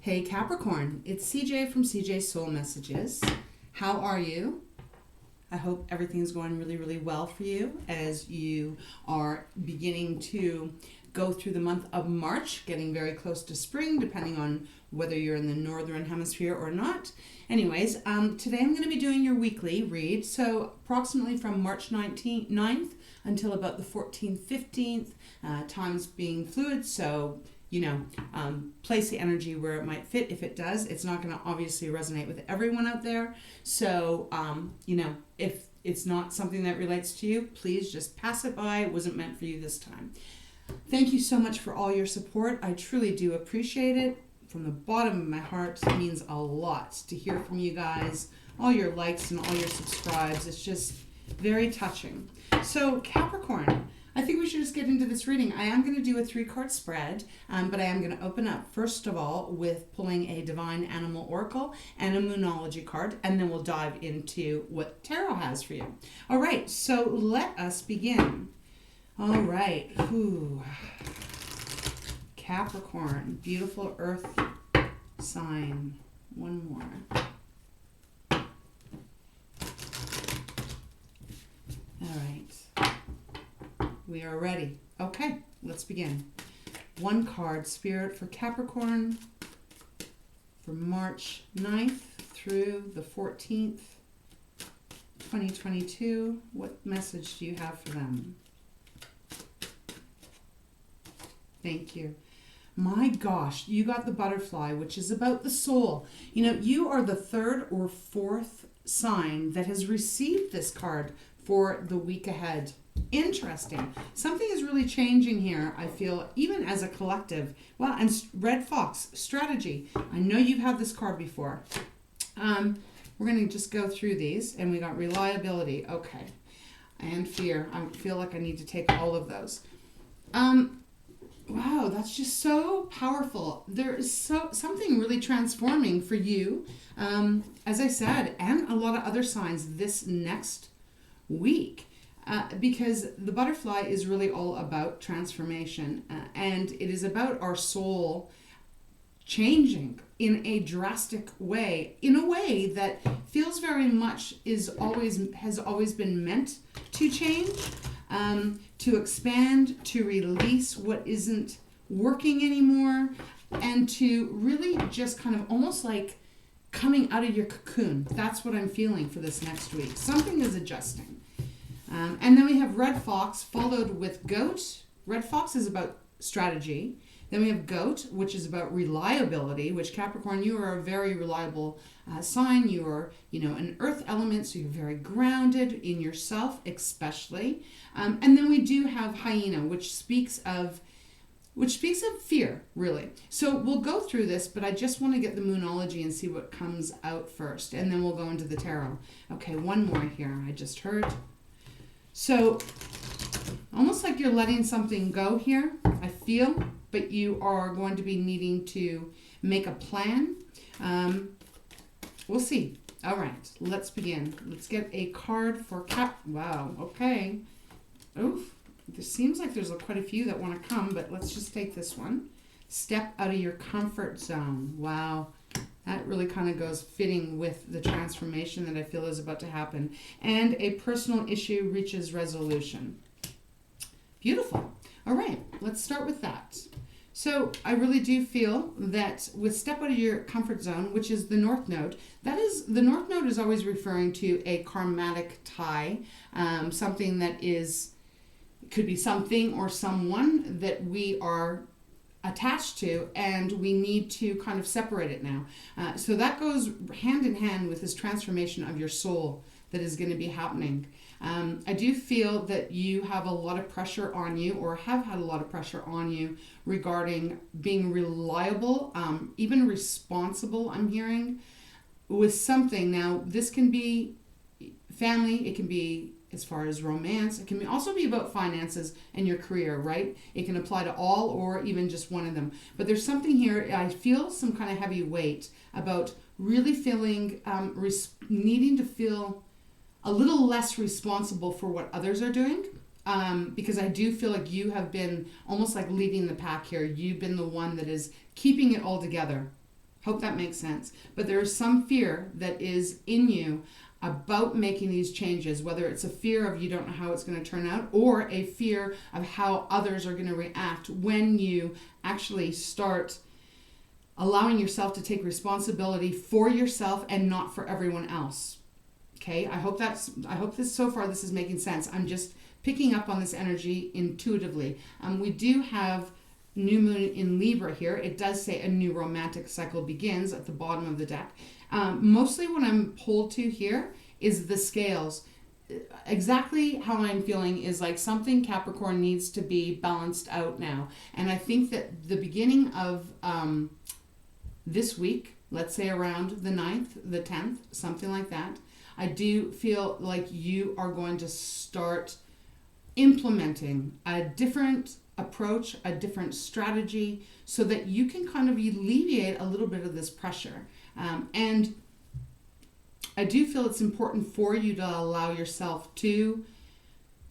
Hey Capricorn, it's CJ from CJ Soul Messages. How are you? I hope everything's going really, really well for you as you are beginning to go through the month of March, getting very close to spring, depending on whether you're in the northern hemisphere or not. Anyways, today I'm going to be doing your weekly read, so approximately from March 9th until about the 14th, 15th, times being fluid, so place the energy where it might fit. If it does, it's not going to obviously resonate with everyone out there. So, if it's not something that relates to you, please just pass it by. It wasn't meant for you this time. Thank you so much for all your support. I truly do appreciate it. From the bottom of my heart, it means a lot to hear from you guys. All your likes and all your subscribes. It's just very touching. So, Capricorn, I think we should just get into this reading. I am going to do a 3-card spread, but I am going to open up, first of all, with pulling a Divine Animal Oracle and a Moonology card, and then we'll dive into what Tarot has for you. All right, so let us begin. All right. Ooh. Capricorn, beautiful earth sign. One more. All right. We are ready. Okay, let's begin. 1 card, Spirit for Capricorn for March 9th through the 14th, 2022. What message do you have for them? Thank you. My gosh, you got the butterfly, which is about the soul. You are the 3rd or 4th sign that has received this card for the week ahead. Interesting. Something is really changing here, I feel, even as a collective. Well, and Red Fox, strategy. I know you've had this card before. We're going to just go through these, and we got reliability. Okay. And fear. I feel like I need to take all of those. Wow, that's just so powerful. There is something really transforming for you, as I said, and a lot of other signs this next week. Because the butterfly is really all about transformation, and it is about our soul changing in a drastic way, in a way that feels very much has always been meant to change, to expand, to release what isn't working anymore, and to really just kind of almost like coming out of your cocoon. That's what I'm feeling for this next week. Something is adjusting. And then we have Red Fox followed with Goat. Red Fox is about strategy. Then we have Goat, which is about reliability, which Capricorn, you are a very reliable sign. You are, an earth element, so you're very grounded in yourself, especially. And then we do have Hyena, which speaks of fear, really. So we'll go through this, but I just want to get the Moonology and see what comes out first. And then we'll go into the Tarot. Okay, one more here. I just heard. So, almost like you're letting something go here, I feel, but you are going to be needing to make a plan. We'll see. All right, let's begin. Let's get a card for Wow, okay. Oof, it seems like there's quite a few that want to come, but let's just take this one. Step out of your comfort zone. Wow. That really kind of goes fitting with the transformation that I feel is about to happen. And a personal issue reaches resolution. Beautiful. All right, let's start with that. So I really do feel that with step out of your comfort zone, which is the North Node, the North Node is always referring to a karmatic tie, something that could be something or someone that we are attached to, and we need to kind of separate it now. So that goes hand in hand with this transformation of your soul that is going to be happening. I do feel that you have a lot of pressure on you, or have had a lot of pressure on you regarding being reliable, even responsible, I'm hearing, with something. Now, this can be family, it can be as far as romance. It can also be about finances and your career, right? It can apply to all or even just one of them. But there's something here, I feel some kind of heavy weight about really feeling, needing to feel a little less responsible for what others are doing. Because I do feel like you have been almost like leading the pack here. You've been the one that is keeping it all together. Hope that makes sense. But there is some fear that is in you about making these changes, whether it's a fear of you don't know how it's going to turn out, or a fear of how others are going to react when you actually start allowing yourself to take responsibility for yourself and not for everyone else. Okay, I hope this so far this is making sense. I'm just picking up on this energy intuitively. We do have new moon in Libra here. It does say a new romantic cycle begins at the bottom of the deck. Mostly what I'm pulled to here is the scales. Exactly how I'm feeling is like something Capricorn needs to be balanced out now. And I think that the beginning of this week, let's say around the 9th, the 10th, something like that, I do feel like you are going to start implementing a different approach, a different strategy, so that you can kind of alleviate a little bit of this pressure. And I do feel it's important for you to allow yourself to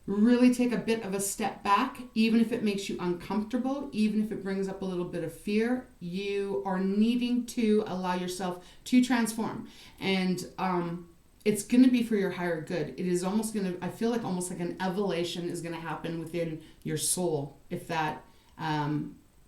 really take a bit of a step back, even if it makes you uncomfortable, even if it brings up a little bit of fear. You are needing to allow yourself to transform. And it's going to be for your higher good. It is almost going to, I feel like almost like an evolution is going to happen within your soul, if that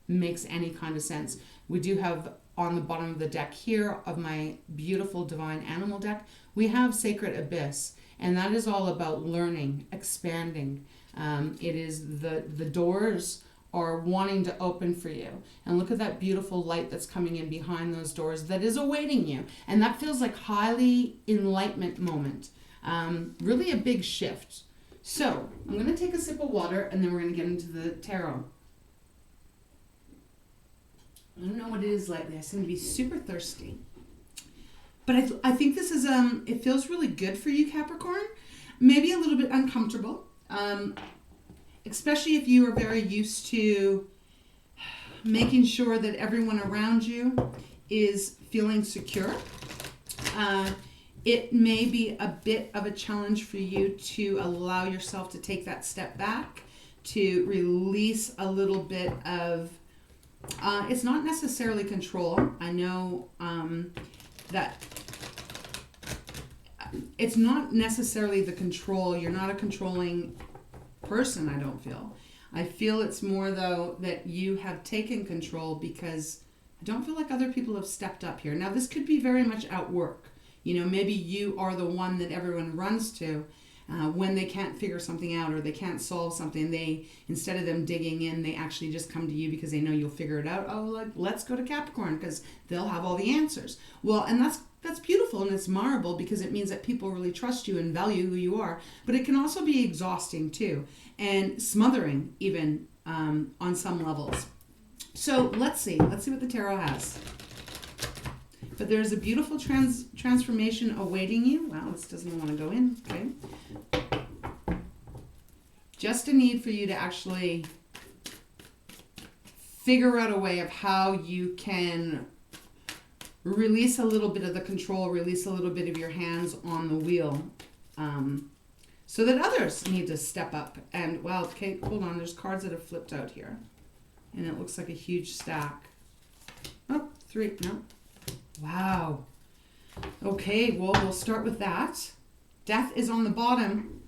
makes any kind of sense. We do have on the bottom of the deck here of my beautiful divine animal deck, we have Sacred Abyss, and that is all about learning, expanding. It is the doors are wanting to open for you. And look at that beautiful light that's coming in behind those doors that is awaiting you. And that feels like highly enlightenment moment. Really a big shift. So I'm going to take a sip of water and then we're going to get into the tarot. I don't know what it is lately. I seem to be super thirsty. But I think this is, it feels really good for you, Capricorn. Maybe a little bit uncomfortable. Especially if you are very used to making sure that everyone around you is feeling secure. It may be a bit of a challenge for you to allow yourself to take that step back, to release a little bit of, it's not necessarily control. I know that it's not necessarily the control. You're not a controlling person, I don't feel. I feel it's more, though, that you have taken control because I don't feel like other people have stepped up here. Now, this could be very much at work. You know, maybe you are the one that everyone runs to when they can't figure something out or they can't solve something. They, instead of them digging in, they actually just come to you because they know you'll figure it out. Oh, like, let's go to Capricorn because they'll have all the answers. Well, and that's beautiful and it's admirable because it means that people really trust you and value who you are. But it can also be exhausting too and smothering even on some levels. So let's see what the tarot has. But there's a beautiful transformation awaiting you. Wow, this doesn't want to go in. Okay. Just a need for you to actually figure out a way of how you can release a little bit of the control, release a little bit of your hands on the wheel, so that others need to step up. And, well, okay, hold on. There's cards that have flipped out here. And it looks like a huge stack. Oh, 3. No. Wow. Okay, well, we'll start with that. Death is on the bottom.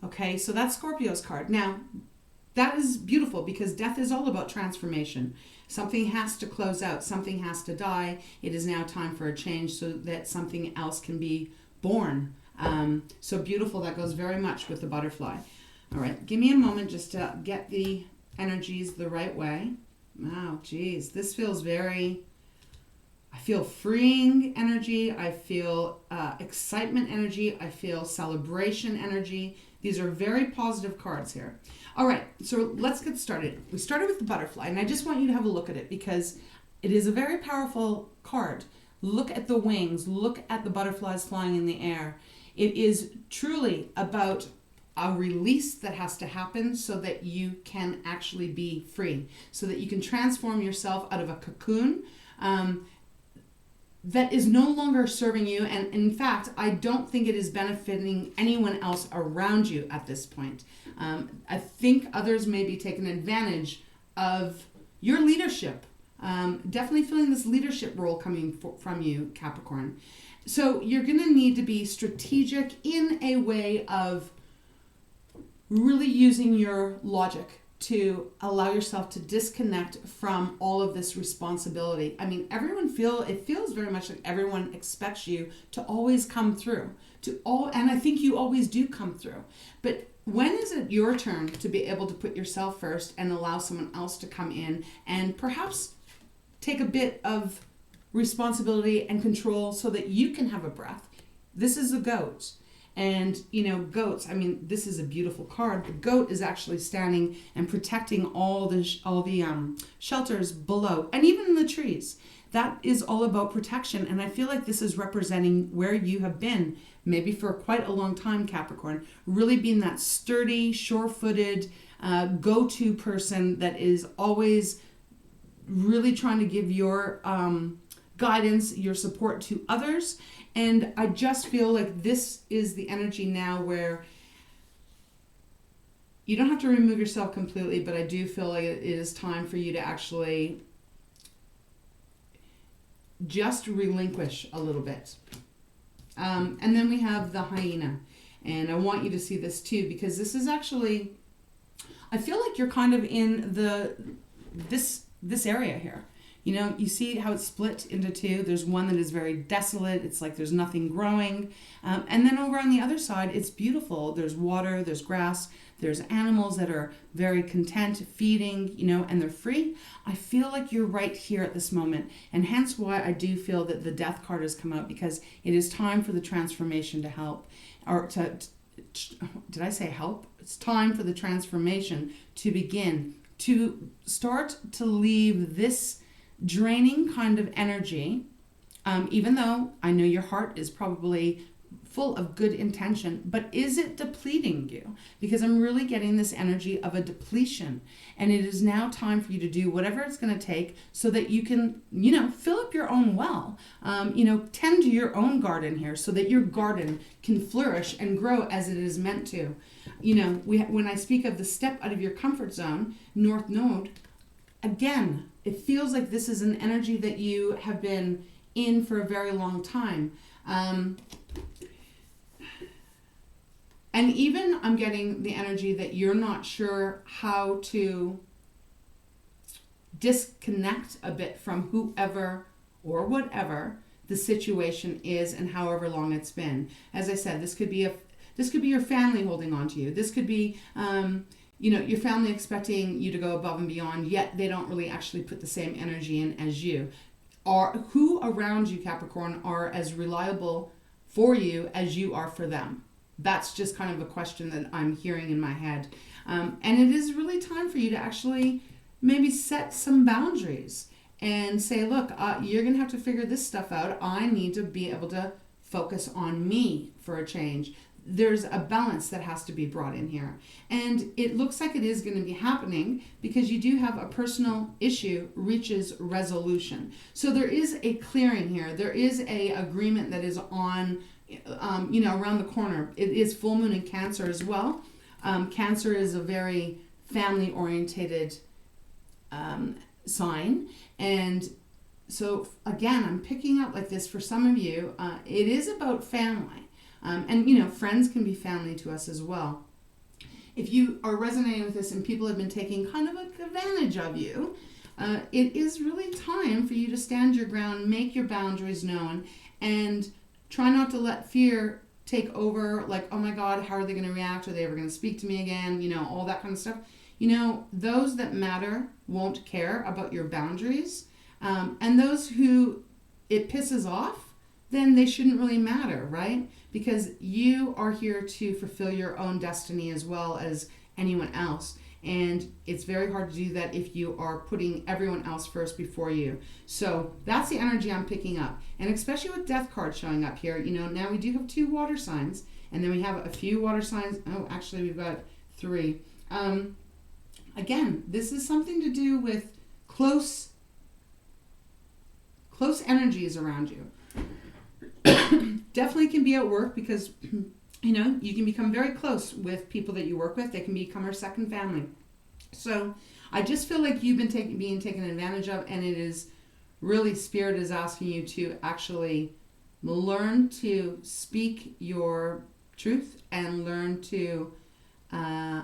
Okay, so that's Scorpio's card. Now, that is beautiful because death is all about transformation. Something has to close out. Something has to die. It is now time for a change so that something else can be born. So beautiful. That goes very much with the butterfly. All right, give me a moment just to get the energies the right way. Wow, geez. This feels very... I feel freeing energy. I feel excitement energy. I feel celebration energy. These are very positive cards here. All right, so let's get started. We started with the butterfly, and I just want you to have a look at it because it is a very powerful card. Look at the wings. Look at the butterflies flying in the air. It is truly about a release that has to happen so that you can actually be free, so that you can transform yourself out of a cocoon that is no longer serving you. And in fact, I don't think it is benefiting anyone else around you at this point. I think others may be taking advantage of your leadership, Definitely feeling this leadership role coming from you, Capricorn. So you're going to need to be strategic in a way of really using your logic to allow yourself to disconnect from all of this responsibility. I mean, it feels very much like everyone expects you to always come through, and I think you always do come through. But when is it your turn to be able to put yourself first and allow someone else to come in and perhaps take a bit of responsibility and control so that you can have a breath? This is a goat. And, goats, I mean, this is a beautiful card. The goat is actually standing and protecting all the shelters below and even the trees. That is all about protection. And I feel like this is representing where you have been, maybe for quite a long time, Capricorn, really being that sturdy, sure-footed, go-to person that is always really trying to give your guidance, your support to others. And I just feel like this is the energy now where you don't have to remove yourself completely, but I do feel like it is time for you to actually just relinquish a little bit. And then we have the hyena. And I want you to see this too, because this is actually, I feel like you're kind of in this area here. You see how it's split into two. There's one that is very desolate. It's like there's nothing growing. And then over on the other side, it's beautiful. There's water, there's grass, there's animals that are very content feeding, and they're free. I feel like you're right here at this moment. And hence why I do feel that the death card has come out, because it is time for the transformation to help. Did I say help? It's time for the transformation to begin, to start to leave this draining kind of energy, even though I know your heart is probably full of good intention, but is it depleting you? Because I'm really getting this energy of a depletion, and it is now time for you to do whatever it's going to take so that you can, fill up your own well, tend to your own garden here so that your garden can flourish and grow as it is meant to. When I speak of the step out of your comfort zone, North Node, again, it feels like this is an energy that you have been in for a very long time. And even I'm getting the energy that you're not sure how to disconnect a bit from whoever or whatever the situation is and however long it's been. As I said, this could be your family holding on to you. This could be your family expecting you to go above and beyond, yet they don't really actually put the same energy in as you. Who around you, Capricorn, are as reliable for you as you are for them? That's just kind of a question that I'm hearing in my head. And it is really time for you to actually maybe set some boundaries and say, look, you're going to have to figure this stuff out. I need to be able to focus on me for a change. There's a balance that has to be brought in here. And it looks like it is going to be happening because you do have a personal issue reaches resolution. So there is a clearing here. There is a agreement that is on, around the corner. It is full moon in Cancer as well. Cancer is a very family-orientated sign. And so, again, I'm picking up like this for some of you. It is about family. And friends can be family to us as well. If you are resonating with this and people have been taking kind of advantage of you, it is really time for you to stand your ground, make your boundaries known, and try not to let fear take over, like, oh my God, how are they going to react? Are they ever going to speak to me again? All that kind of stuff. Those that matter won't care about your boundaries. And those who it pisses off, then they shouldn't really matter, right? Because you are here to fulfill your own destiny as well as anyone else. And it's very hard to do that if you are putting everyone else first before you. So that's the energy I'm picking up. And especially with death cards showing up here, now we do have 2 water signs. And then we have a few water signs. Oh, actually, we've got 3. Again, this is something to do with close energies around you. Definitely can be at work because, you can become very close with people that you work with. They can become our second family. So I just feel like you've been being taken advantage of, and it is really Spirit is asking you to actually learn to speak your truth and learn to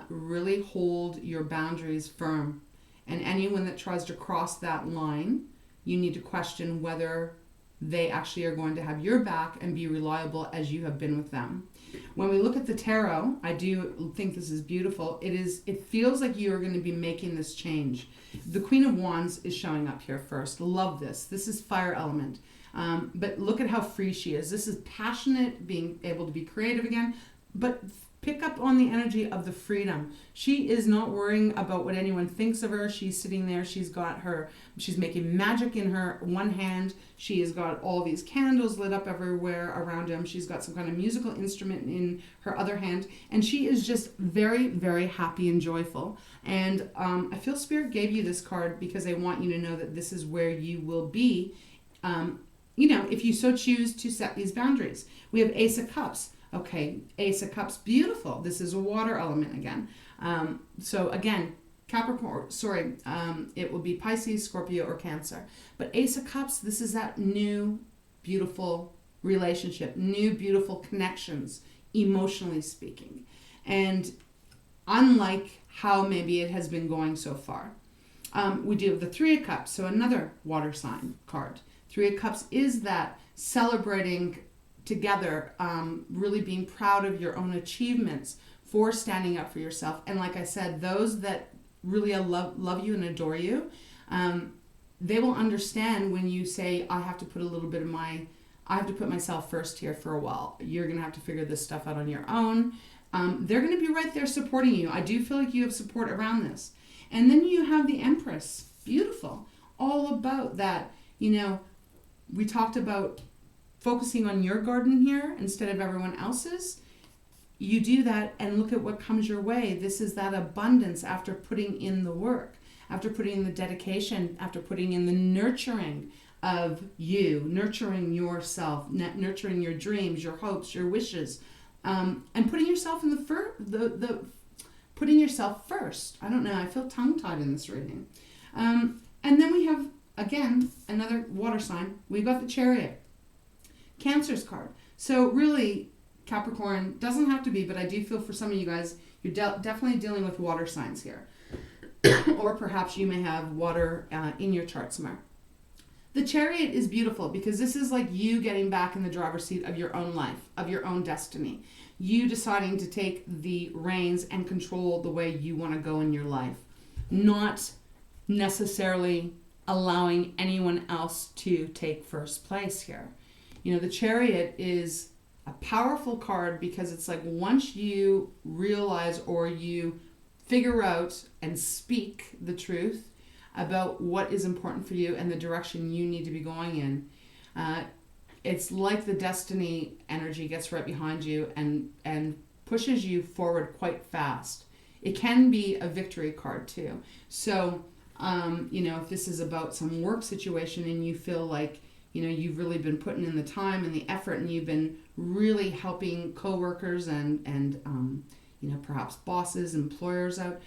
really hold your boundaries firm. And anyone that tries to cross that line, you need to question whether they actually are going to have your back and be reliable as you have been with them. When we look at the tarot, I do think this is beautiful. It feels like you are going to be making this change. The Queen of Wands is showing up here first. Love this. This is fire element. But look at how free she is. This is passionate, being able to be creative again, but pick up on the energy of the freedom. She is not worrying about what anyone thinks of her. She's sitting there. She's making magic in her one hand. She has got all these candles lit up everywhere around him. She's got some kind of musical instrument in her other hand. And she is just very, very happy and joyful. And I feel Spirit gave you this card because they want you to know that this is where you will be, if you so choose to set these boundaries. We have Ace of Cups. Okay, Ace of Cups, beautiful. This is a water element again. So again, Capricorn, it will be Pisces, Scorpio, or Cancer. But Ace of Cups, this is that new, beautiful relationship, new, beautiful connections, emotionally speaking. And unlike how maybe it has been going so far. We do have the Three of Cups, so another water sign card. Three of Cups is that celebrating together, really being proud of your own achievements, for standing up for yourself. And like I said, those that really love you and adore you, they will understand when you say, I have to put myself first here for a while. You're going to have to figure this stuff out on your own. They're going to be right there supporting you. I do feel like you have support around this. And then you have the Empress. Beautiful. All about that, we talked about focusing on your garden here instead of everyone else's. You do that and look at what comes your way. This is that abundance after putting in the work, after putting in the dedication, after putting in the nurturing of you, nurturing yourself, nurturing your dreams, your hopes, your wishes, and putting yourself in putting yourself first. I don't know. I feel tongue-tied in this reading. And then we have, again, another water sign. We've got the Chariot. Cancer's card. So really, Capricorn doesn't have to be, but I do feel for some of you guys, you're definitely dealing with water signs here. Or perhaps you may have water in your chart somewhere. The Chariot is beautiful because this is like you getting back in the driver's seat of your own life, of your own destiny. You deciding to take the reins and control the way you want to go in your life. Not necessarily allowing anyone else to take first place here. The Chariot is a powerful card because it's like once you realize or you figure out and speak the truth about what is important for you and the direction you need to be going in, it's like the destiny energy gets right behind you and pushes you forward quite fast. It can be a victory card too. So, if this is about some work situation and you feel like you've really been putting in the time and the effort and you've been really helping coworkers and perhaps bosses, employers out.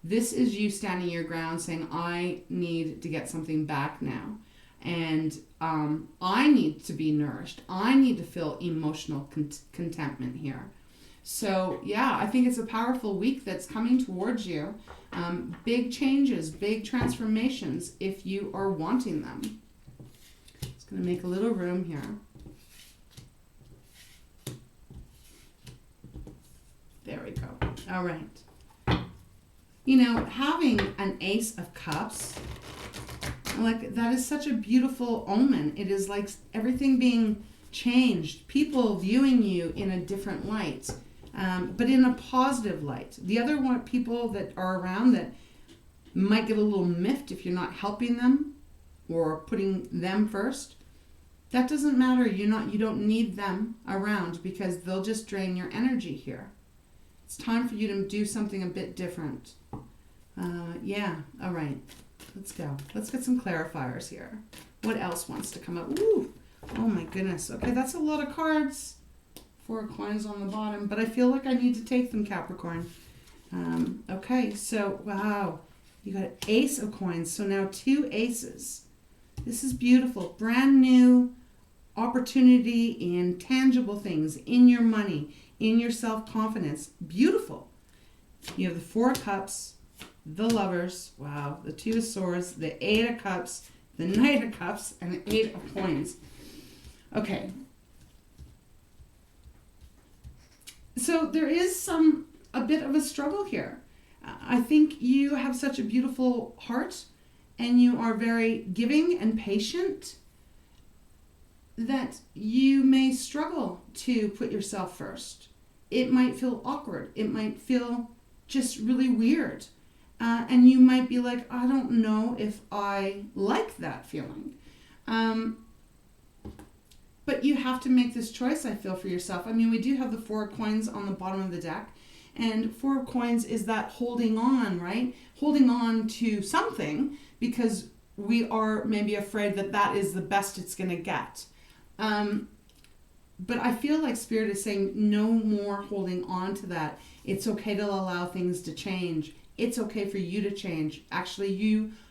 This is you standing your ground saying, I need to get something back now. And I need to be nourished. I need to feel emotional contentment here. So, yeah, I think it's a powerful week that's coming towards you. Big changes, big transformations if you are wanting them. Going to make a little room here. There we go. All right. Having an Ace of Cups, like that is such a beautiful omen. It is like everything being changed, people viewing you in a different light, but in a positive light. The other people that are around that might get a little miffed if you're not helping them or putting them first, that doesn't matter. You don't need them around because they'll just drain your energy here. It's time for you to do something a bit different. All right. Let's go. Let's get some clarifiers here. What else wants to come up? Ooh, oh my goodness. Okay, that's a lot of cards. 4 of coins on the bottom, but I feel like I need to take them, Capricorn. Okay, so wow. You got Ace of Coins. So now 2 aces. This is beautiful. Brand new opportunity in tangible things, in your money, in your self-confidence. Beautiful. You have the 4 of Cups, the Lovers, wow, the 2 of Swords, the 8 of Cups, the Knight of Cups, and the 8 of Coins. Okay. So there is a bit of a struggle here. I think you have such a beautiful heart and you are very giving and patient that you may struggle to put yourself first. It might feel awkward. It might feel just really weird. And you might be like, I don't know if I like that feeling. But you have to make this choice, I feel, for yourself. I mean, we do have the 4 of Coins on the bottom of the deck. And 4 of Coins is that holding on, right? Holding on to something because we are maybe afraid that that is the best it's going to get. But I feel like Spirit is saying no more holding on to that. It's okay to allow things to change. It's okay for you to change. Actually,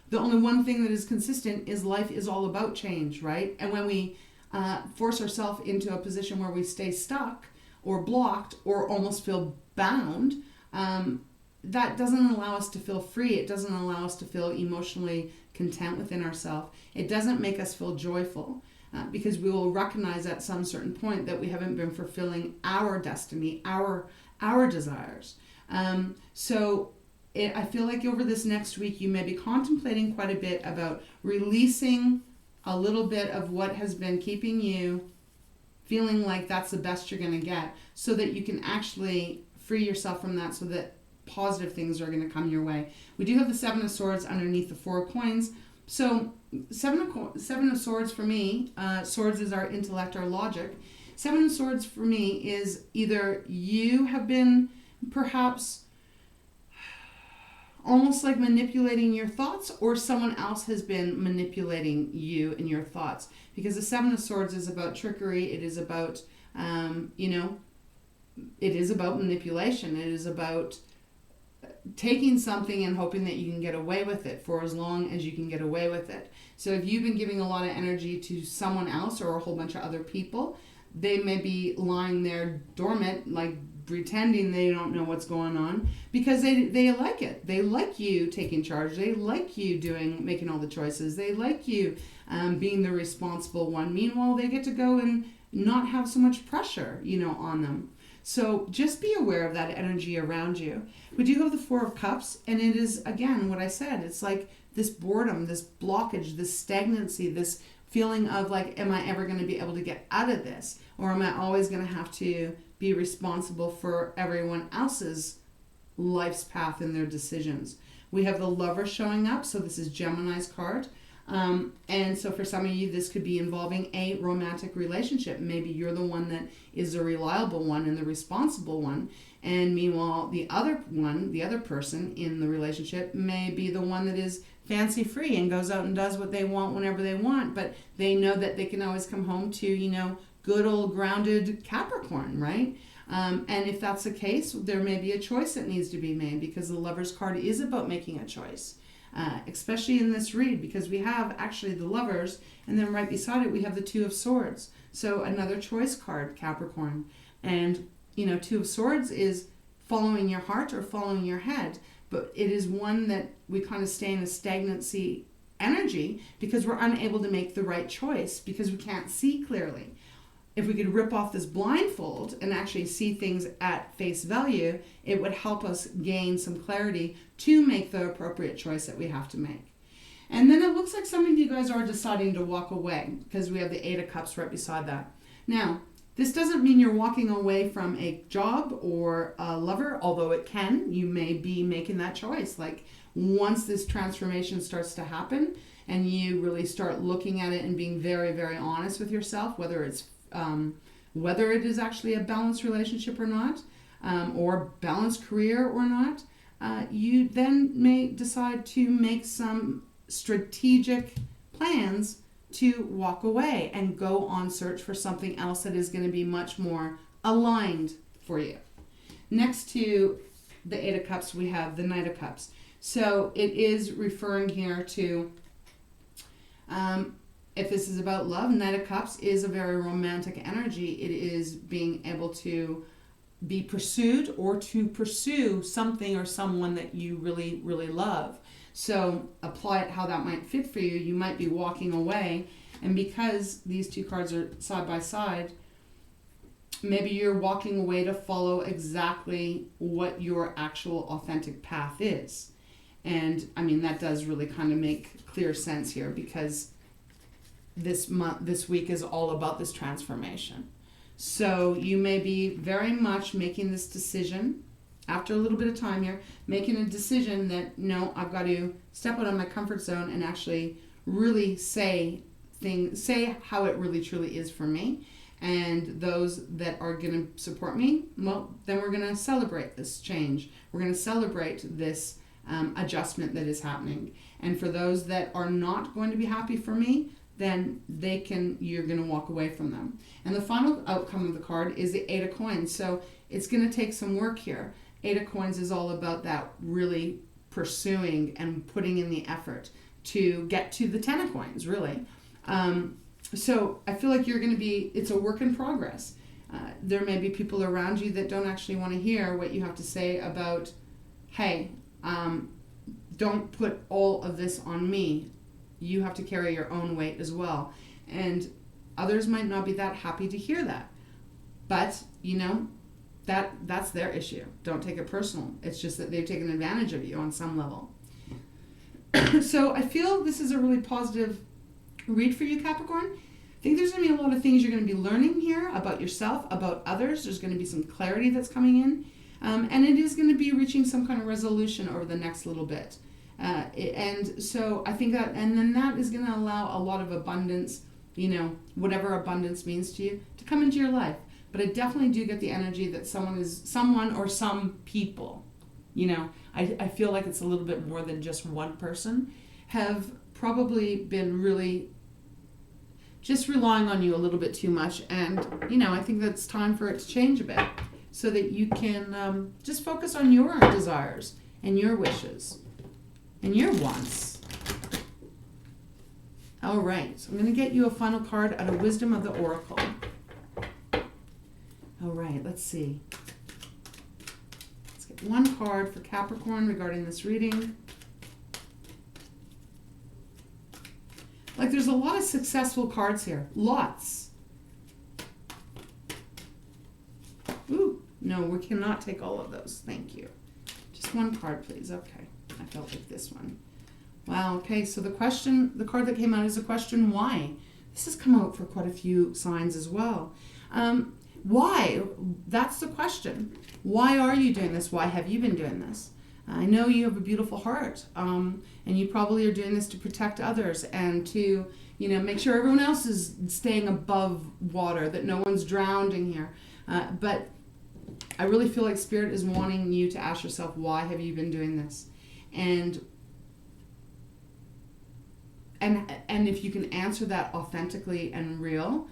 the only one thing that is consistent is life is all about change, right? And when we force ourselves into a position where we stay stuck or blocked or almost feel bound, that doesn't allow us to feel free. It doesn't allow us to feel emotionally content within ourselves. It doesn't make us feel joyful because we will recognize at some certain point that we haven't been fulfilling our destiny, our desires. I feel like over this next week you may be contemplating quite a bit about releasing a little bit of what has been keeping you feeling like that's the best you're going to get, so that you can actually free yourself from that, so that positive things are going to come your way. We do have the 7 of Swords underneath the 4 of Coins. So 7 of Swords for me, Swords is our intellect, our logic. 7 of Swords for me is either you have been perhaps almost like manipulating your thoughts, or someone else has been manipulating you and your thoughts. Because the 7 of Swords is about trickery. It is about, it is about manipulation. It is about taking something and hoping that you can get away with it for as long as you can get away with it. So if you've been giving a lot of energy to someone else or a whole bunch of other people, they may be lying there dormant, like pretending they don't know what's going on, because they like it. They like you taking charge. They like you making all the choices. They like you being the responsible one. Meanwhile, they get to go and not have so much pressure, on them. So just be aware of that energy around you. We do have the 4 of Cups, and it is, again, what I said. It's like this boredom, this blockage, this stagnancy, this feeling of like, am I ever going to be able to get out of this? Or am I always going to have to be responsible for everyone else's life's path and their decisions? We have the Lover showing up, so this is Gemini's card. And so for some of you, this could be involving a romantic relationship. Maybe you're the one that is the reliable one and the responsible one. And meanwhile, the other person in the relationship may be the one that is fancy free and goes out and does what they want whenever they want. But they know that they can always come home to, good old grounded Capricorn, right? And if that's the case, there may be a choice that needs to be made, because the Lover's card is about making a choice. Especially in this read, because we have actually the Lovers, and then right beside it we have the 2 of Swords. So another choice card, Capricorn. And 2 of Swords is following your heart or following your head, but it is one that we kind of stay in a stagnancy energy because we're unable to make the right choice because we can't see clearly. If we could rip off this blindfold and actually see things at face value, it would help us gain some clarity to make the appropriate choice that we have to make. And then it looks like some of you guys are deciding to walk away, because we have the 8 of Cups right beside that. Now, this doesn't mean you're walking away from a job or a lover, although it can. You may be making that choice. Like, once this transformation starts to happen and you really start looking at it and being very, very honest with yourself, whether it is actually a balanced relationship or not, or balanced career or not, you then may decide to make some strategic plans to walk away and go on search for something else that is going to be much more aligned for you. Next to the 8 of Cups, we have the Knight of Cups. So it is referring here to, if this is about love, Knight of Cups is a very romantic energy. It is being able to be pursued or to pursue something or someone that you really, really love. So apply it how that might fit for you. You might be walking away, and because these two cards are side by side, maybe you're walking away to follow exactly what your actual authentic path is. And I mean, that does really kind of make clear sense here, because this week is all about this transformation. So you may be very much making this decision after a little bit of time here, making a decision that, no, I've got to step out of my comfort zone and actually really say how it really truly is for me. And those that are going to support me, well, then we're going to celebrate this change. We're going to celebrate this adjustment that is happening. And for those that are not going to be happy for me, then you're going to walk away from them. And the final outcome of the card is the 8 of Coins. So it's going to take some work here. 8 of Coins is all about that really pursuing and putting in the effort to get to the 10 of Coins, really. So I feel like it's a work in progress. There may be people around you that don't actually want to hear what you have to say about, hey, don't put all of this on me. You have to carry your own weight as well. And others might not be that happy to hear that. But, that's their issue. Don't take it personal. It's just that they've taken advantage of you on some level. So I feel this is a really positive read for you, Capricorn. I think there's going to be a lot of things you're going to be learning here about yourself, about others. There's going to be some clarity that's coming in. And it is going to be reaching some kind of resolution over the next little bit. And so I think that is going to allow a lot of abundance, whatever abundance means to you, to come into your life. But I definitely do get the energy that someone or some people, I feel like it's a little bit more than just one person, have probably been really just relying on you a little bit too much. And, I think that's time for it to change a bit so that you can just focus on your desires and your wishes and your wants. All right, so I'm going to get you a final card out of Wisdom of the Oracle. All right, let's see. Let's get one card for Capricorn regarding this reading. Like, there's a lot of successful cards here. Lots. Ooh, no, we cannot take all of those. Thank you. Just one card, please. Okay. I felt like this one. Wow, okay, so the card that came out is a question, why? This has come out for quite a few signs as well. Why? That's the question. Why are you doing this? Why have you been doing this? I know you have a beautiful heart, and you probably are doing this to protect others and to, make sure everyone else is staying above water, that no one's drowning here. But I really feel like Spirit is wanting you to ask yourself, why have you been doing this? And if you can answer that authentically and real,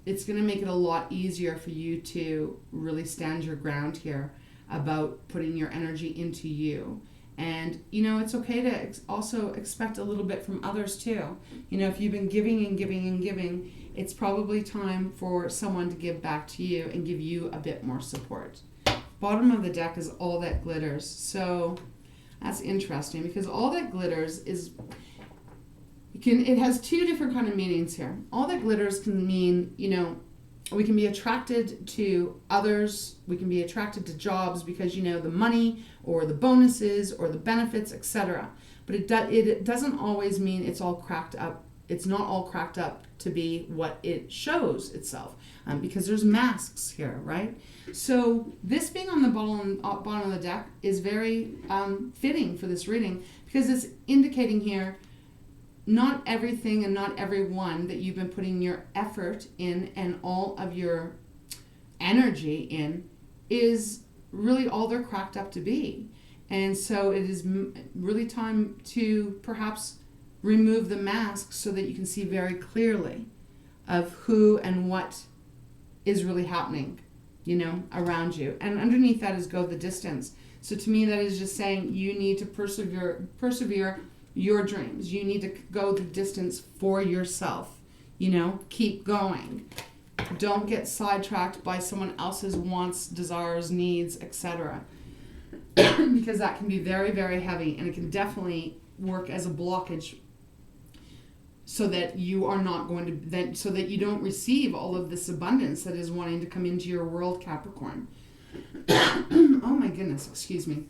it's going to make it a lot easier for you to really stand your ground here about putting your energy into you. And, it's okay to also expect a little bit from others too. If you've been giving and giving and giving, it's probably time for someone to give back to you and give you a bit more support. Bottom of the deck is All That Glitters. So that's interesting, because All That Glitters is... it has two different kind of meanings here. All that glitters can mean, we can be attracted to others, we can be attracted to jobs because, the money or the bonuses or the benefits, etc. But it doesn't always mean it's all cracked up. It's not all cracked up to be what it shows itself, because there's masks here, right? So this being on the bottom of the deck is very fitting for this reading, because it's indicating here not everything and not everyone that you've been putting your effort in and all of your energy in is really all they're cracked up to be. And so it is really time to perhaps remove the mask so that you can see very clearly of who and what is really happening, around you. And underneath that is Go the Distance. So to me, that is just saying you need to persevere your dreams. You need to go the distance for yourself. Keep going. Don't get sidetracked by someone else's wants, desires, needs, etc. Because that can be very, very heavy, and it can definitely work as a blockage so that you are not going to, so that you don't receive all of this abundance that is wanting to come into your world, Capricorn. Oh my goodness, excuse me.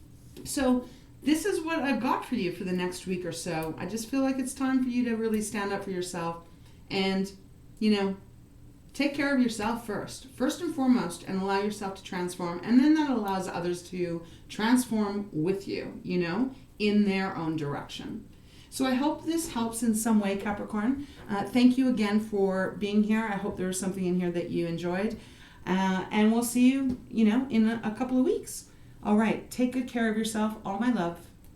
So this is what I've got for you for the next week or so. I just feel like it's time for you to really stand up for yourself and, take care of yourself first and foremost, and allow yourself to transform. And then that allows others to transform with you, in their own direction. So I hope this helps in some way, Capricorn. Thank you again for being here. I hope there was something in here that you enjoyed. And we'll see you, in a couple of weeks. All right. Take good care of yourself. All my love.